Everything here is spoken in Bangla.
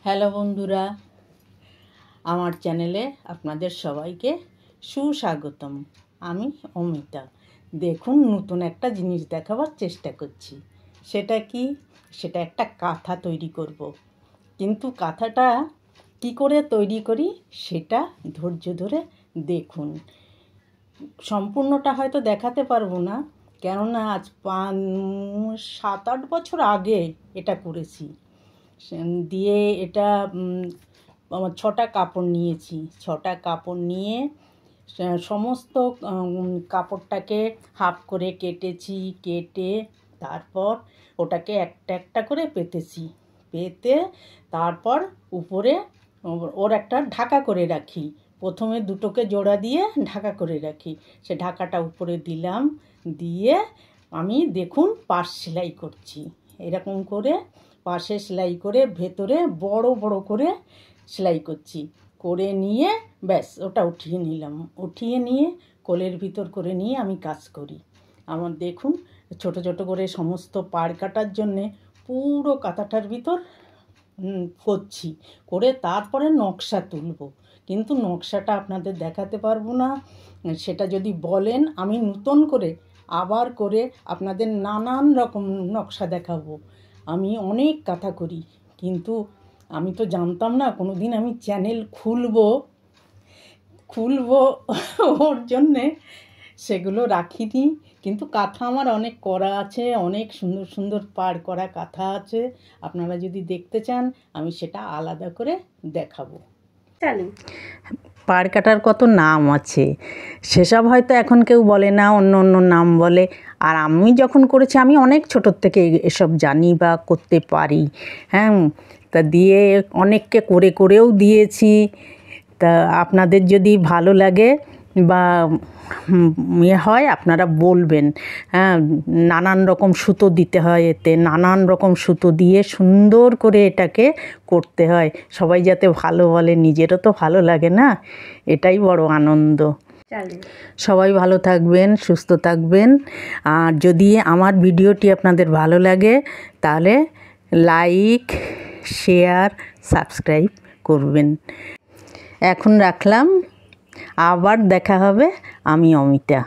হ্যালো বন্ধুরা, আমার চ্যানেলে আপনাদের সবাইকে সুস্বাগতম। আমি অমিতা। দেখুন, নতুন একটা জিনিস দেখাবার চেষ্টা করছি। সেটা কি? সেটা একটা কাঁথা তৈরি করব। কিন্তু কাঁথাটা কি করে তৈরি করি সেটা ধৈর্য ধরে দেখুন। সম্পূর্ণটা হয়তো দেখাতে পারবো না, কেননা আজ 7-8 বছর আগে এটা করেছি। দিয়ে এটা আমার 6টা কাপড় নিয়েছি। 6টা কাপড় নিয়ে সমস্ত কাপড়টাকে হাফ করে কেটেছি। কেটে তারপর ওটাকে একটা একটা করে পেতেছি। পেতে তারপর উপরে ওর একটা ঢাকা করে রাখি। প্রথমে দুটোকে জোড়া দিয়ে ঢাকা করে রাখি। সে ঢাকাটা উপরে দিলাম। দিয়ে আমি দেখুন পাশ সেলাই করছি। এরকম করে পাশে সেলাই করে ভেতরে বড় বড় করে সেলাই করছি। করে নিয়ে ব্যাস ওটা উঠিয়ে নিলাম। উঠিয়ে নিয়ে কোলের ভিতর করে নিয়ে আমি কাজ করি। আমার দেখুন ছোট ছোট করে সমস্ত পাড় কাটার জন্যে পুরো কাঁথাটার ভিতর করছি। করে তারপরে নকশা তুলব, কিন্তু নকশাটা আপনাদের দেখাতে পারবো না। সেটা যদি বলেন আমি নতুন করে আবার করে আপনাদের নানান রকম নকশা দেখাবো। আমি অনেক কাঁথা করি, কিন্তু আমি তো জানতাম না কোনো দিন আমি চ্যানেল খুলবো ওর জন্যে সেগুলো রাখিনি। কিন্তু কাঁথা আমার অনেক করা আছে, অনেক সুন্দর সুন্দর পাড় করা কাঁথা আছে। আপনারা যদি দেখতে চান আমি সেটা আলাদা করে দেখাবো। পাড় কাটার কত নাম আছে, সেসব হয়তো এখন কেউ বলে না, অন্য অন্য নাম বলে। আর আমি যখন করেছি আমি অনেক ছোটোর থেকে এসব জানি বা করতে পারি। হ্যাঁ, তা দিয়ে অনেককে করে করেও দিয়েছি। তা আপনাদের যদি ভালো লাগে বা হয় আপনারা বলবেন। হ্যাঁ, নানান রকম সুতো দিতে হয়, এতে নানান রকম সুতো দিয়ে সুন্দর করে এটাকে করতে হয়। সবাই যাতে ভালো বলে, নিজেরও তো ভালো লাগে না, এটাই বড় আনন্দ। সবাই ভালো থাকবেন, সুস্থ থাকবেন। আর যদি আমার ভিডিওটি আপনাদের ভালো লাগে তাহলে লাইক, শেয়ার, সাবস্ক্রাইব করবেন। এখন রাখলাম, আবার দেখা হবে। আমি অমিতা।